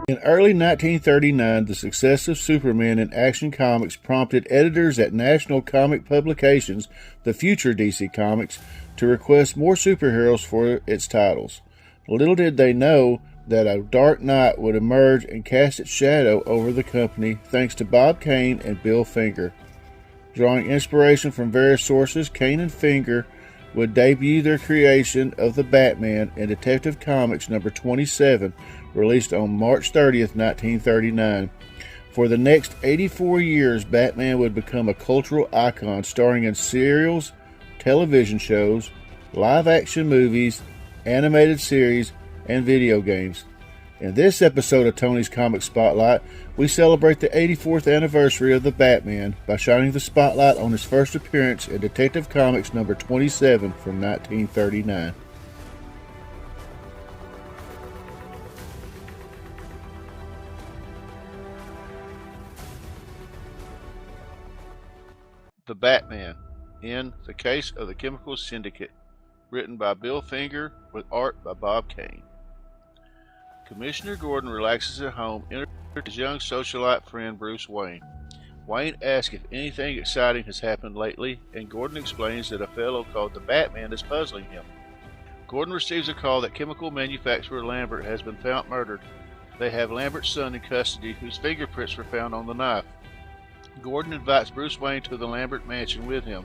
In early 1939, the success of Superman in Action Comics prompted editors at national comic publications, the future DC Comics, to request more superheroes for its titles. Little did they know that a dark night would emerge and cast its shadow over the company thanks to Bob Kane and Bill Finger. Drawing inspiration from various sources, Kane and Finger would debut their creation of the Batman in Detective Comics number 27, released on March 30th, 1939. For the next 84 years, Batman would become a cultural icon, starring in serials, television shows, live-action movies, animated series, and video games. In this episode of Tony's Comic Spotlight, we celebrate the 84th anniversary of the Batman by shining the spotlight on his first appearance in Detective Comics number 27 from 1939. The Batman, in The Case of the Chemical Syndicate, written by Bill Finger with art by Bob Kane. Commissioner Gordon relaxes at home, enters his young socialite friend Bruce Wayne. Wayne asks if anything exciting has happened lately, and Gordon explains that a fellow called the Batman is puzzling him. Gordon receives a call that chemical manufacturer Lambert has been found murdered. They have Lambert's son in custody, whose fingerprints were found on the knife. Gordon invites Bruce Wayne to the Lambert mansion with him,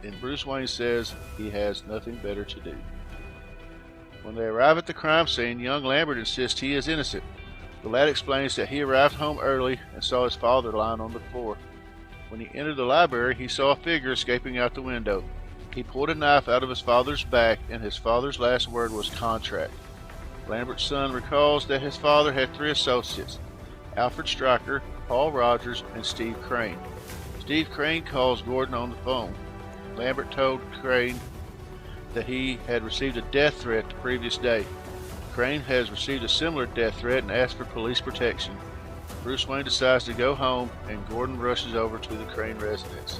and Bruce Wayne says he has nothing better to do. When they arrive at the crime scene, young Lambert insists he is innocent. The lad explains that he arrived home early and saw his father lying on the floor. When he entered the library, he saw a figure escaping out the window. He pulled a knife out of his father's back, and his father's last word was contract. Lambert's son recalls that his father had 3 associates: Alfred Stryker, Paul Rogers, and Steve Crane. Steve Crane calls Gordon on the phone. Lambert told Crane that he had received a death threat the previous day. Crane has received a similar death threat and asked for police protection. Bruce Wayne decides to go home, and Gordon rushes over to the Crane residence.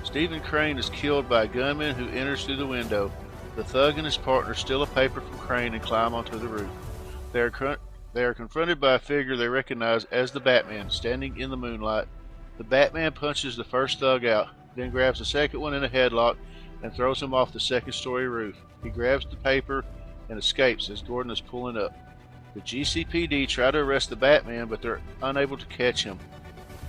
Stephen Crane is killed by a gunman who enters through the window. The thug and his partner steal a paper from Crane and climb onto the roof. They are confronted by a figure they recognize as the Batman, standing in the moonlight. The Batman punches the first thug out, then grabs the second one in a headlock and throws him off the second-story roof. He grabs the paper and escapes as Gordon is pulling up. The GCPD try to arrest the Batman, but they're unable to catch him.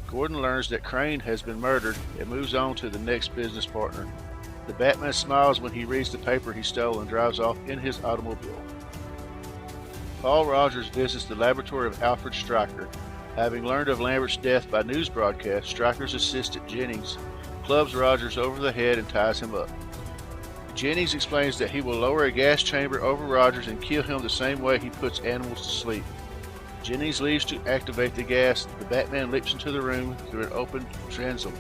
Gordon learns that Crane has been murdered and moves on to the next business partner. The Batman smiles when he reads the paper he stole and drives off in his automobile. Paul Rogers visits the laboratory of Alfred Stryker. Having learned of Lambert's death by news broadcast, Stryker's assistant Jennings clubs Rogers over the head and ties him up. Jennings explains that he will lower a gas chamber over Rogers and kill him the same way he puts animals to sleep. Jennings leaves to activate the gas. The Batman leaps into the room through an open transom.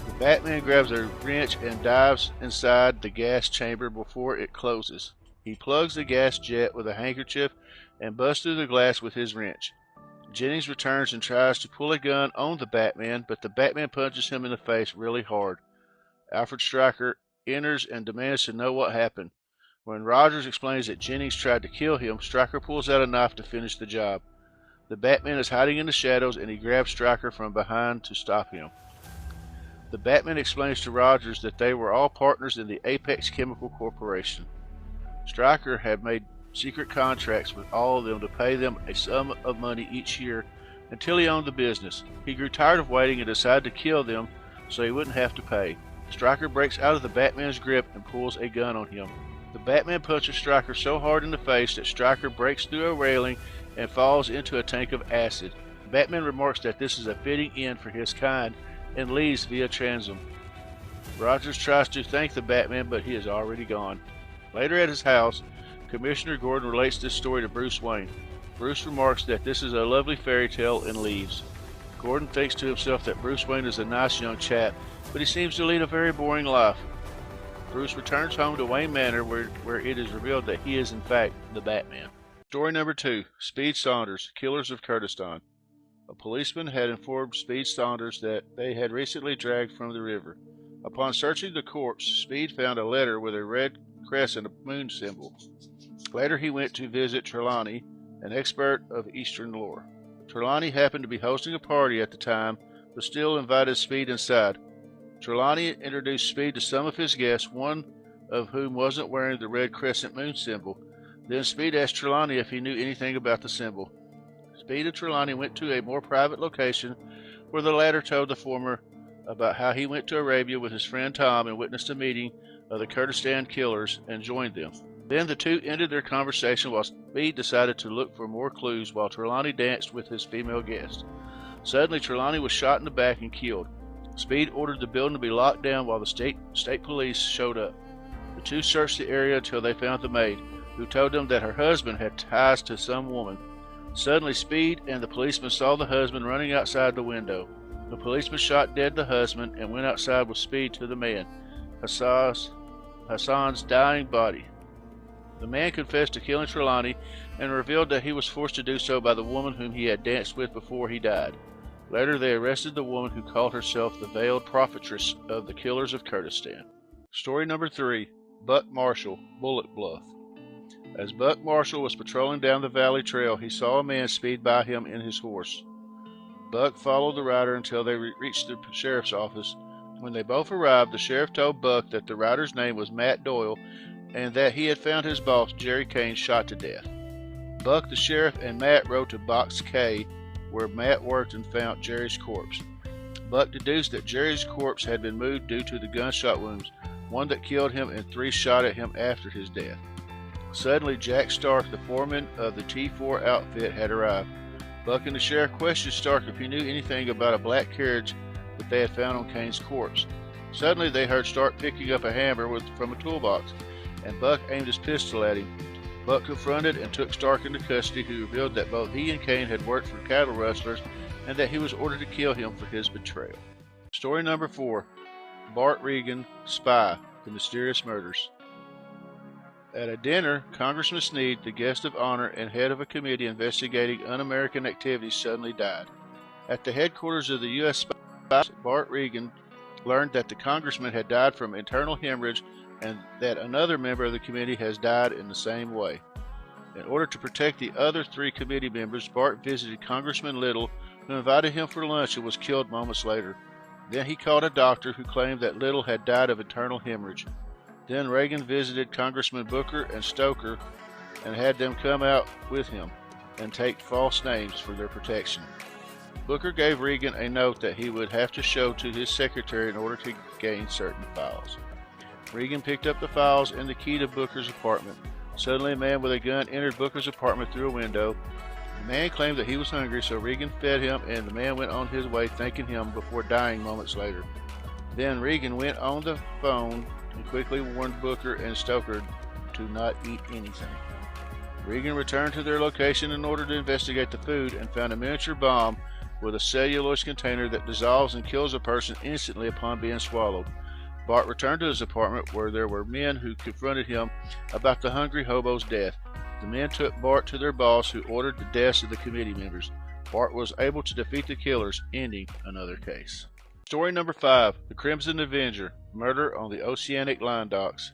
The Batman grabs a wrench and dives inside the gas chamber before it closes. He plugs the gas jet with a handkerchief and busts through the glass with his wrench. Jennings returns and tries to pull a gun on the Batman, but the Batman punches him in the face really hard. Alfred Stryker enters and demands to know what happened. When Rogers explains that Jennings tried to kill him, Stryker pulls out a knife to finish the job. The Batman is hiding in the shadows, and he grabs Stryker from behind to stop him. The Batman explains to Rogers that they were all partners in the Apex Chemical Corporation. Stryker had made secret contracts with all of them to pay them a sum of money each year until he owned the business. He grew tired of waiting and decided to kill them so he wouldn't have to pay. Stryker breaks out of the Batman's grip and pulls a gun on him. The Batman punches Stryker so hard in the face that Stryker breaks through a railing and falls into a tank of acid. Batman remarks that this is a fitting end for his kind and leaves via transom. Rogers tries to thank the Batman, but he is already gone. Later at his house, Commissioner Gordon relates this story to Bruce Wayne. Bruce remarks that this is a lovely fairy tale and leaves. Gordon thinks to himself that Bruce Wayne is a nice young chap, but he seems to lead a very boring life. Bruce returns home to Wayne Manor where it is revealed that he is in fact the Batman. Story number 2, Speed Saunders, Killers of Kurdistan. A policeman had informed Speed Saunders that they had recently dragged from the river. Upon searching the corpse, Speed found a letter with a red crescent moon symbol. Later he went to visit Trelawney, an expert of Eastern lore. Trelawney happened to be hosting a party at the time, but still invited Speed inside. Trelawney introduced Speed to some of his guests, one of whom wasn't wearing the red crescent moon symbol. Then Speed asked Trelawney if he knew anything about the symbol. Speed and Trelawney went to a more private location where the latter told the former about how he went to Arabia with his friend Tom and witnessed a meeting of the Kurdistan killers and joined them. Then the two ended their conversation while Speed decided to look for more clues while Trelawney danced with his female guest. Suddenly, Trelawney was shot in the back and killed. Speed ordered the building to be locked down while the state police showed up. The two searched the area until they found the maid, who told them that her husband had ties to some woman. Suddenly, Speed and the policeman saw the husband running outside the window. The policeman shot dead the husband and went outside with Speed to the man, Hassan's dying body. The man confessed to killing Trelawney and revealed that he was forced to do so by the woman whom he had danced with before he died. Later, they arrested the woman who called herself the Veiled Prophetess of the Killers of Kurdistan. Story number 3, Buck Marshall, Bullet Bluff. As Buck Marshall was patrolling down the valley trail, he saw a man speed by him in his horse. Buck followed the rider until they reached the sheriff's office. When they both arrived, the sheriff told Buck that the rider's name was Matt Doyle and that he had found his boss, Jerry Kane, shot to death. Buck, the sheriff, and Matt rode to Box K, where Matt worked, and found Jerry's corpse. Buck deduced that Jerry's corpse had been moved due to the gunshot wounds, one that killed him and 3 shot at him after his death. Suddenly, Jack Stark, the foreman of the T4 outfit, had arrived. Buck and the sheriff questioned Stark if he knew anything about a black carriage that they had found on Kane's corpse. Suddenly, they heard Stark picking up a hammer from a toolbox, and Buck aimed his pistol at him. Buck confronted and took Stark into custody, who revealed that both he and Kane had worked for cattle rustlers and that he was ordered to kill him for his betrayal. Story number 4, Bart Regan, Spy, The Mysterious Murders. At a dinner, Congressman Sneed, the guest of honor and head of a committee investigating un-American activities, suddenly died. At the headquarters of the U.S. Spy, Bart Regan learned that the congressman had died from internal hemorrhage and that another member of the committee has died in the same way. In order to protect the other 3 committee members, Bart visited Congressman Little, who invited him for lunch and was killed moments later. Then he called a doctor who claimed that Little had died of internal hemorrhage. Then Reagan visited Congressman Booker and Stoker and had them come out with him and take false names for their protection. Booker gave Regan a note that he would have to show to his secretary in order to gain certain files. Regan picked up the files and the key to Booker's apartment. Suddenly, a man with a gun entered Booker's apartment through a window. The man claimed that he was hungry, so Regan fed him, and the man went on his way thanking him before dying moments later. Then Regan went on the phone and quickly warned Booker and Stoker to not eat anything. Regan returned to their location in order to investigate the food and found a miniature bomb with a cellulose container that dissolves and kills a person instantly upon being swallowed. Bart returned to his apartment where there were men who confronted him about the hungry hobo's death. The men took Bart to their boss, who ordered the deaths of the committee members. Bart was able to defeat the killers, ending another case. Story number 5, The Crimson Avenger, Murder on the Oceanic Line Docks.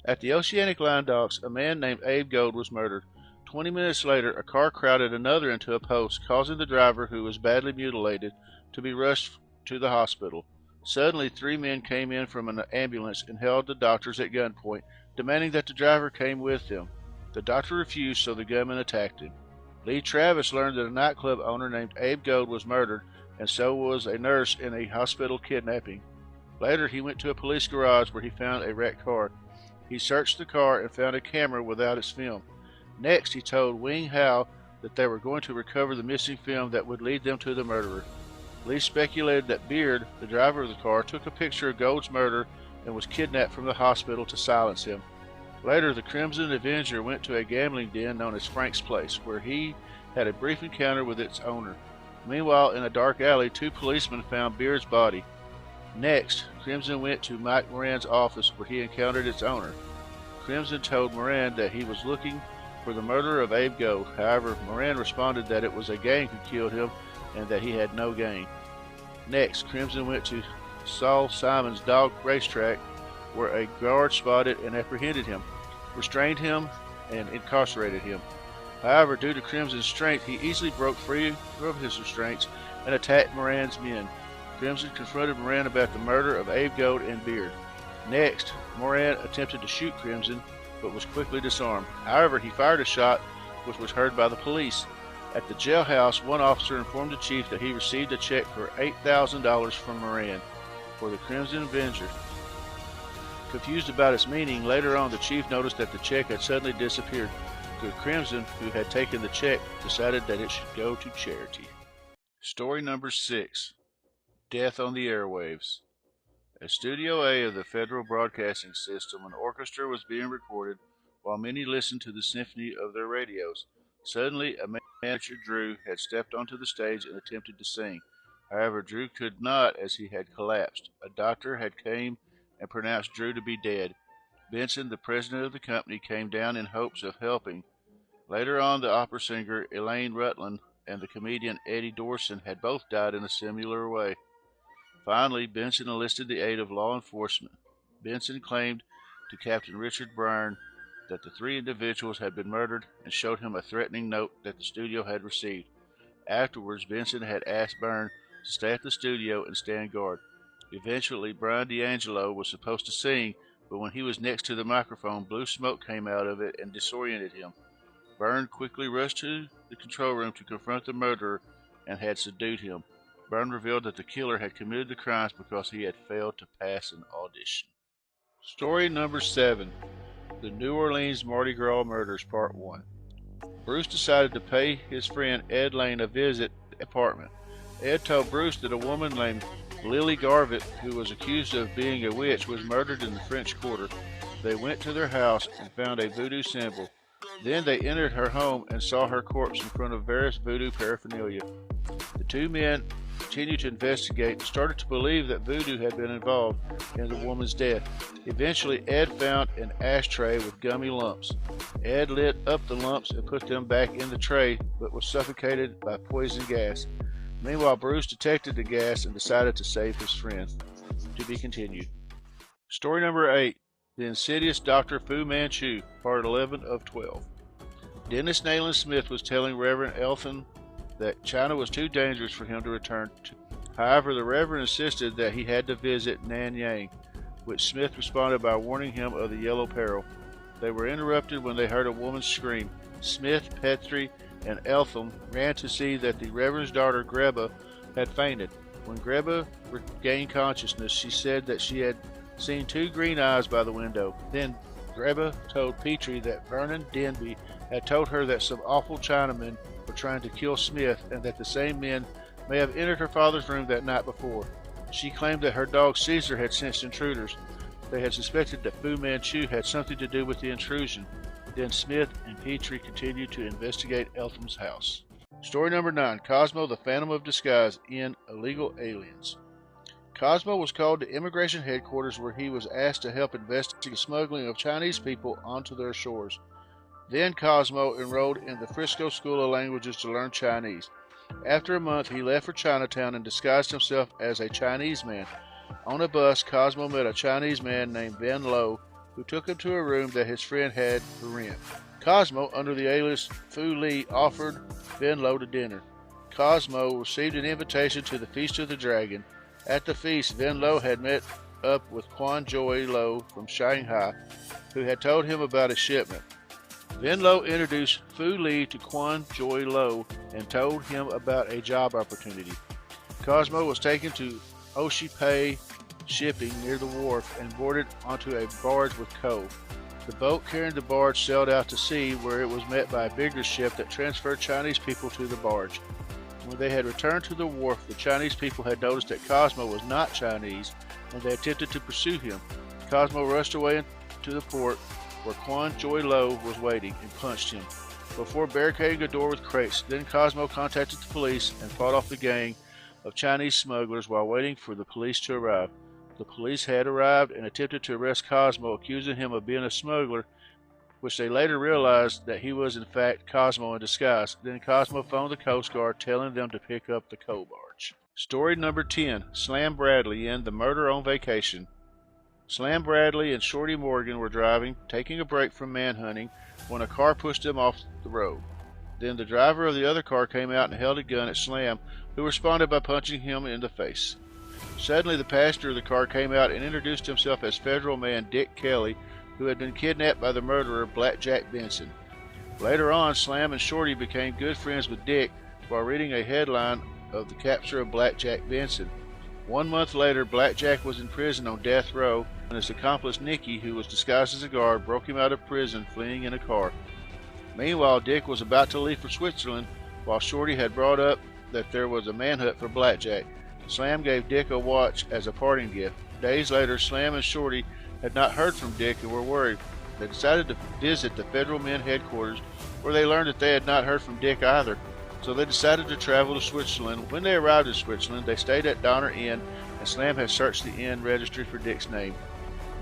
At the Oceanic Line Docks, a man named Abe Gold was murdered. 20 minutes later, a car crowded another into a post, causing the driver, who was badly mutilated, to be rushed to the hospital. Suddenly, 3 men came in from an ambulance and held the doctors at gunpoint, demanding that the driver came with them. The doctor refused, so the gunman attacked him. Lee Travis learned that a nightclub owner named Abe Gold was murdered, and so was a nurse in a hospital kidnapping. Later, he went to a police garage where he found a wrecked car. He searched the car and found a camera without its film. Next, he told Wing Howe that they were going to recover the missing film that would lead them to the murderer. Lee speculated that Beard, the driver of the car, took a picture of Gold's murder and was kidnapped from the hospital to silence him. Later, the Crimson Avenger went to a gambling den known as Frank's Place, where he had a brief encounter with its owner. Meanwhile, in a dark alley, 2 policemen found Beard's body. Next, Crimson went to Mike Moran's office, where he encountered its owner. Crimson told Moran that he was looking for the murderer of Abe Gold. However, Moran responded that it was a gang who killed him and that he had no gain. Next, Crimson went to Saul Simon's dog racetrack, where a guard spotted and apprehended him, restrained him, and incarcerated him. However, due to Crimson's strength, he easily broke free of his restraints and attacked Moran's men. Crimson confronted Moran about the murder of Abe Gold and Beard. Next, Moran attempted to shoot Crimson, but was quickly disarmed. However, he fired a shot which was heard by the police. At the jailhouse, one officer informed the chief that he received a check for $8,000 from Moran for the Crimson Avenger. Confused about its meaning, later on the chief noticed that the check had suddenly disappeared. The Crimson, who had taken the check, decided that it should go to charity. Story number 6. Death on the Airwaves. At Studio A of the Federal Broadcasting System, an orchestra was being recorded while many listened to the symphony of their radios. Suddenly, a man, Richard Drew, had stepped onto the stage and attempted to sing. However, Drew could not, as he had collapsed. A doctor had come and pronounced Drew to be dead. Benson, the president of the company, came down in hopes of helping. Later on, the opera singer Elaine Rutland and the comedian Eddie Dorson had both died in a similar way. Finally, Benson enlisted the aid of law enforcement. Benson claimed to Captain Richard Byrne that the 3 individuals had been murdered and showed him a threatening note that the studio had received. Afterwards, Benson had asked Byrne to stay at the studio and stand guard. Eventually, Brian D'Angelo was supposed to sing, but when he was next to the microphone, blue smoke came out of it and disoriented him. Byrne quickly rushed to the control room to confront the murderer and had subdued him. Byrne revealed that the killer had committed the crimes because he had failed to pass an audition. Story number 7. The New Orleans Mardi Gras Murders, Part 1. Bruce decided to pay his friend Ed Lane a visit at the apartment. Ed told Bruce that a woman named Lily Garvett, who was accused of being a witch, was murdered in the French Quarter. They went to their house and found a voodoo symbol. Then they entered her home and saw her corpse in front of various voodoo paraphernalia. The 2 men continued to investigate and started to believe that voodoo had been involved in the woman's death. Eventually, Ed found an ashtray with gummy lumps. Ed lit up the lumps and put them back in the tray, but was suffocated by poison gas. Meanwhile, Bruce detected the gas and decided to save his friend. To be continued. Story number 8. The Insidious Dr Fu Manchu, Part 11 of 12. Dennis Nayland Smith was telling Reverend Eltham that China was too dangerous for him to return to. However, the Reverend insisted that he had to visit Nanyang, which Smith responded by warning him of the Yellow Peril. They were interrupted when they heard a woman scream. Smith, Petrie, and Eltham ran to see that the Reverend's daughter, Greba, had fainted. When Greba regained consciousness, she said that she had seen 2 green eyes by the window. Then Greba told Petrie that Vernon Denby had told her that some awful Chinamen were trying to kill Smith and that the same men may have entered her father's room that night before. She claimed that her dog Caesar had sensed intruders. They had suspected that Fu Manchu had something to do with the intrusion. Then Smith and Petrie continued to investigate Eltham's house. Story number 9. Cosmo, the Phantom of Disguise in Illegal Aliens. Cosmo was called to immigration headquarters where he was asked to help investigate the smuggling of Chinese people onto their shores. Then Cosmo enrolled in the Frisco School of Languages to learn Chinese. After a month, he left for Chinatown and disguised himself as a Chinese man. On a bus, Cosmo met a Chinese man named Ben Lo, who took him to a room that his friend had for rent. Cosmo, under the alias Fu Li, offered Ben Lo to dinner. Cosmo received an invitation to the Feast of the Dragon. At the feast, Ben Lo had met up with Quan Joy Lo from Shanghai, who had told him about a shipment. Ben Lo introduced Fu Li to Quan Joy Lo and told him about a job opportunity. Cosmo was taken to Oshipei shipping near the wharf and boarded onto a barge with coal. The boat carrying the barge sailed out to sea, where it was met by a bigger ship that transferred Chinese people to the barge. When they had returned to the wharf, the Chinese people had noticed that Cosmo was not Chinese, and they attempted to pursue him. Cosmo rushed away to the port, where Quan Joy Lo was waiting, and punched him before barricading a door with crates. Then Cosmo contacted the police and fought off the gang of Chinese smugglers while waiting for the police to arrive. The police had arrived and attempted to arrest Cosmo, accusing him of being a smuggler, which they later realized that he was in fact Cosmo in disguise. Then Cosmo phoned the Coast Guard, telling them to pick up the coal barge. Story number 10. Slam Bradley in The Murder on Vacation. Slam Bradley and Shorty Morgan were driving, taking a break from manhunting, when a car pushed them off the road. Then the driver of the other car came out and held a gun at Slam, who responded by punching him in the face. Suddenly, the passenger of the car came out and introduced himself as federal man Dick Kelly, who had been kidnapped by the murderer Blackjack Benson. Later on, Slam and Shorty became good friends with Dick while reading a headline of the capture of Blackjack Benson. 1 month later, Blackjack was in prison on death row, and his accomplice Nicky, who was disguised as a guard, broke him out of prison fleeing in a car. Meanwhile, Dick was about to leave for Switzerland, while Shorty had brought up that there was a manhunt for Blackjack. Slam gave Dick a watch as a parting gift. Days later, Slam and Shorty had not heard from Dick and were worried. They decided to visit the Federal Men headquarters, where they learned that they had not heard from Dick either. So they decided to travel to Switzerland. When they arrived in Switzerland, they stayed at Donner Inn, and Slam had searched the inn registry for Dick's name.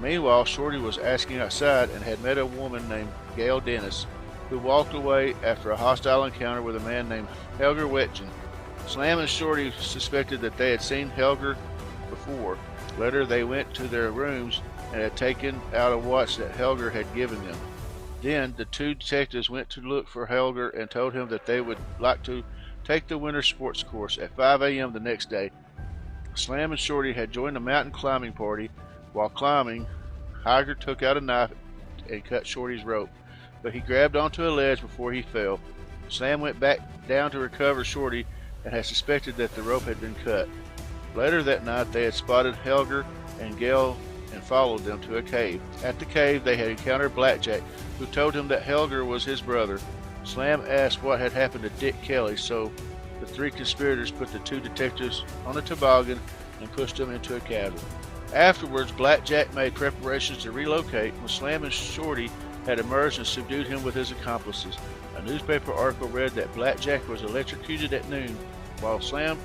Meanwhile, Shorty was asking outside and had met a woman named Gail Dennis, who walked away after a hostile encounter with a man named Helger Wetjen. Slam and Shorty suspected that they had seen Helger before. Later, they went to their rooms and had taken out a watch that Helger had given them. Then, the two detectives went to look for Helger and told him that they would like to take the winter sports course at 5 a.m. the next day. Slam and Shorty had joined a mountain climbing party. While climbing, Helger took out a knife and cut Shorty's rope, but he grabbed onto a ledge before he fell. Slam went back down to recover Shorty and had suspected that the rope had been cut. Later that night, they had spotted Helger and Gail and followed them to a cave. At the cave, they had encountered Blackjack, who told him that Helger was his brother. Slam asked what had happened to Dick Kelly, so the three conspirators put the two detectives on a toboggan and pushed them into a cavern. Afterwards, Blackjack made preparations to relocate when Slam and Shorty had emerged and subdued him with his accomplices. A newspaper article read that Blackjack was electrocuted at noon, while Slam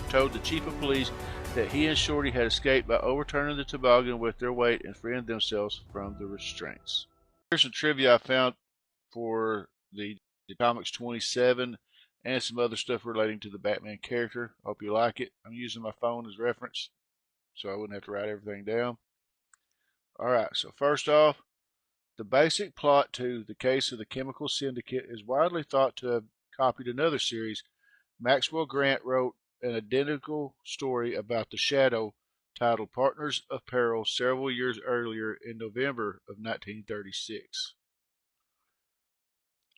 told the chief of police that he and Shorty had escaped by overturning the toboggan with their weight and freeing themselves from the restraints. Here's some trivia I found for the Comics 27 and some other stuff relating to the Batman character. Hope you like it. I'm using my phone as reference, so I wouldn't have to write everything down. Alright, so first off, the basic plot to The Case of the Chemical Syndicate is widely thought to have copied another series. Maxwell Grant wrote an identical story about the Shadow titled Partners of Peril several years earlier in November of 1936.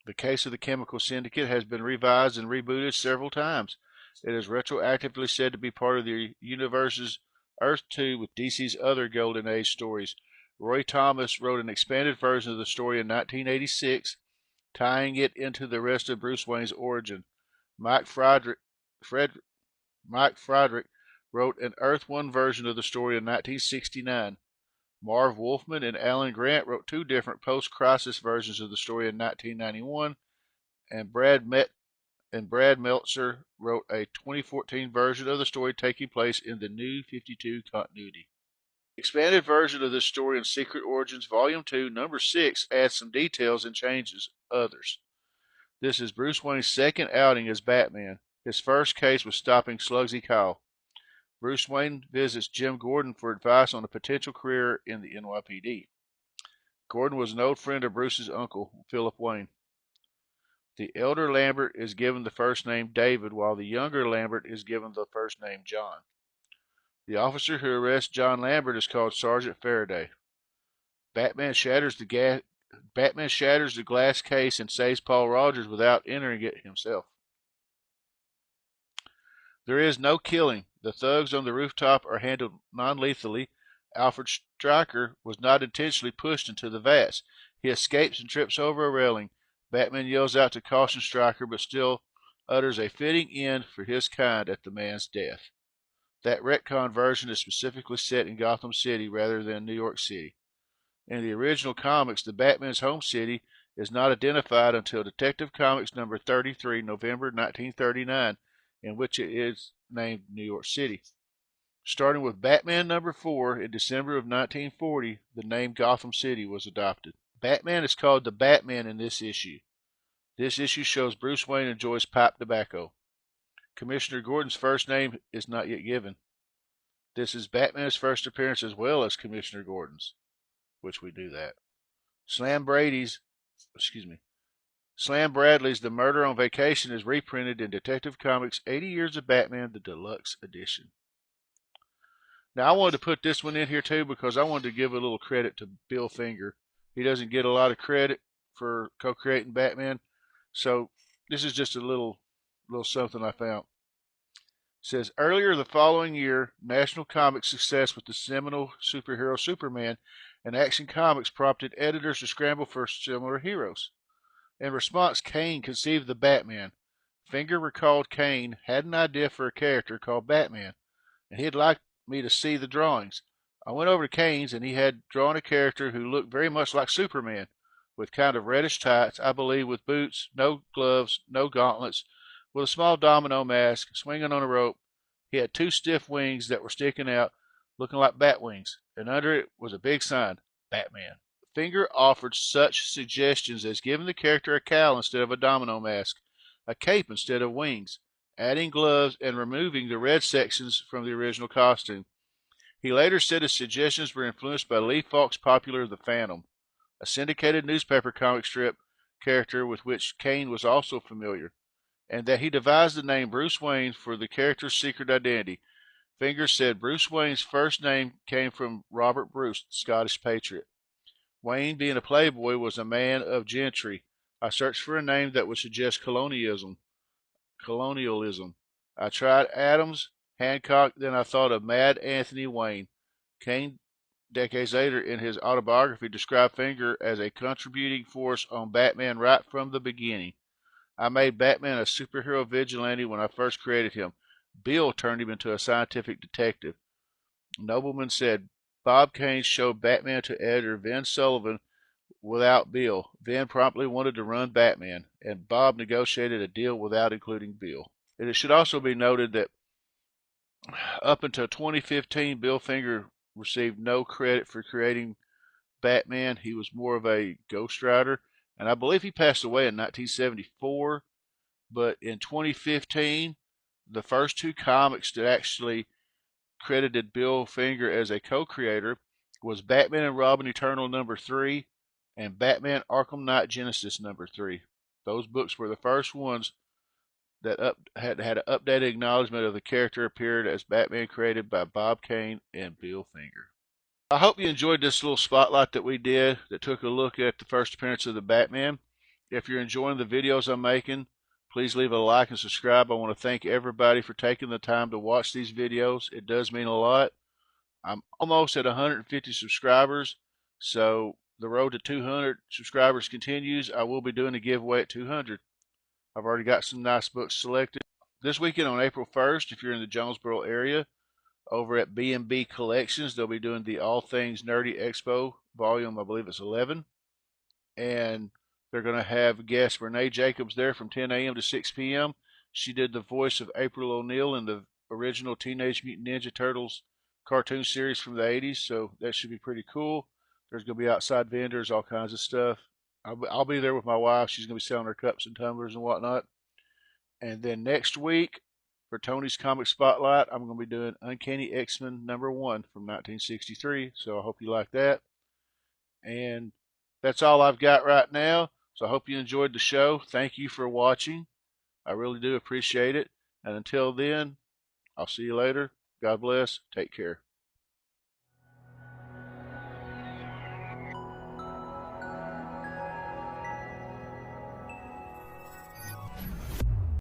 The Case of the Chemical Syndicate has been revised and rebooted several times. It is retroactively said to be part of the universe's Earth 2 with DC's other Golden Age stories. Roy Thomas wrote an expanded version of the story in 1986, tying it into the rest of Bruce Wayne's origin. Mike Frederick wrote an Earth 1 version of the story in 1969. Marv Wolfman and Alan Grant wrote two different post-crisis versions of the story in 1991, and Brad Meltzer wrote a 2014 version of the story taking place in the New 52 continuity. The expanded version of this story in Secret Origins Volume 2, Number 6 adds some details and changes others. This is Bruce Wayne's second outing as Batman. His first case was stopping Slugsy Kyle. Bruce Wayne visits Jim Gordon for advice on a potential career in the NYPD. Gordon was an old friend of Bruce's uncle, Philip Wayne. The elder Lambert is given the first name David, while the younger Lambert is given the first name John. The officer who arrests John Lambert is called Sergeant Faraday. Batman shatters the glass case and saves Paul Rogers without entering it himself. There is no killing. The thugs on the rooftop are handled non-lethally. Alfred Stryker was not intentionally pushed into the vats. He escapes and trips over a railing. Batman yells out to caution Stryker, but still utters a fitting end for his kind at the man's death. That retcon version is specifically set in Gotham City rather than New York City. In the original comics, the Batman's home city is not identified until Detective Comics number 33, November 1939, in which it is named New York City. Starting with Batman number 4 in December of 1940, the name Gotham City was adopted. Batman is called the Batman in this issue. This issue shows Bruce Wayne enjoys pipe tobacco. Commissioner Gordon's first name is not yet given. This is Batman's first appearance as well as Commissioner Gordon's, which we do that. Slam Bradley's The Murder on Vacation is reprinted in Detective Comics 80 Years of Batman, the Deluxe Edition. Now, I wanted to put this one in here too because I wanted to give a little credit to Bill Finger. He doesn't get a lot of credit for co-creating Batman, so this is just a little something I found. It says earlier the following year, National Comics' success with the seminal superhero Superman and Action Comics prompted editors to scramble for similar heroes. In response, Kane conceived the Batman. Finger recalled Kane had an idea for a character called Batman, and he'd like me to see the drawings. I went over to Kane's, and he had drawn a character who looked very much like Superman, with kind of reddish tights, I believe, with boots, no gloves, no gauntlets, with a small domino mask, swinging on a rope. He had two stiff wings that were sticking out, looking like bat wings, and under it was a big sign, Batman. Finger offered such suggestions as giving the character a cowl instead of a domino mask, a cape instead of wings, adding gloves, and removing the red sections from the original costume. He later said his suggestions were influenced by Lee Falk's popular The Phantom, a syndicated newspaper comic strip character with which Kane was also familiar, and that he devised the name Bruce Wayne for the character's secret identity. Finger said Bruce Wayne's first name came from Robert Bruce, the Scottish patriot. Wayne, being a playboy, was a man of gentry. I searched for a name that would suggest colonialism. I tried Adams, Hancock, then I thought of Mad Anthony Wayne. Kane, decades later, in his autobiography, described Finger as a contributing force on Batman right from the beginning. I made Batman a superhero vigilante when I first created him. Bill turned him into a scientific detective. Nobleman said Bob Kane showed Batman to editor Vin Sullivan without Bill. Vin promptly wanted to run Batman, and Bob negotiated a deal without including Bill. And it should also be noted that up until 2015, Bill Finger received no credit for creating Batman. He was more of a ghostwriter, and I believe he passed away in 1974. But in 2015, the first two comics that actually credited Bill Finger as a co-creator was Batman and Robin Eternal #3 and Batman Arkham Knight Genesis #3. Those books were the first ones that had an updated acknowledgement of the character appeared as Batman created by Bob Kane and Bill Finger. I hope you enjoyed this little spotlight that we did that took a look at the first appearance of the Batman. If you're enjoying the videos I'm making, please leave a like and subscribe. I want to thank everybody for taking the time to watch these videos. It does mean a lot. I'm almost at 150 subscribers, so the road to 200 subscribers continues. I will be doing a giveaway at 200. I've already got some nice books selected. This weekend on April 1st, if you're in the Jonesboro area, over at B&B Collections, they'll be doing the All Things Nerdy Expo, volume, I believe it's 11. And they're going to have guest Renee Jacobs there from 10 a.m. to 6 p.m. She did the voice of April O'Neil in the original Teenage Mutant Ninja Turtles cartoon series from the 80s, so that should be pretty cool. There's going to be outside vendors, all kinds of stuff. I'll be there with my wife. She's going to be selling her cups and tumblers and whatnot. And then next week, for Tony's Comic Spotlight, I'm going to be doing Uncanny X-Men #1 from 1963, so I hope you like that. And that's all I've got right now. So I hope you enjoyed the show. Thank you for watching. I really do appreciate it. And until then, I'll see you later. God bless. Take care.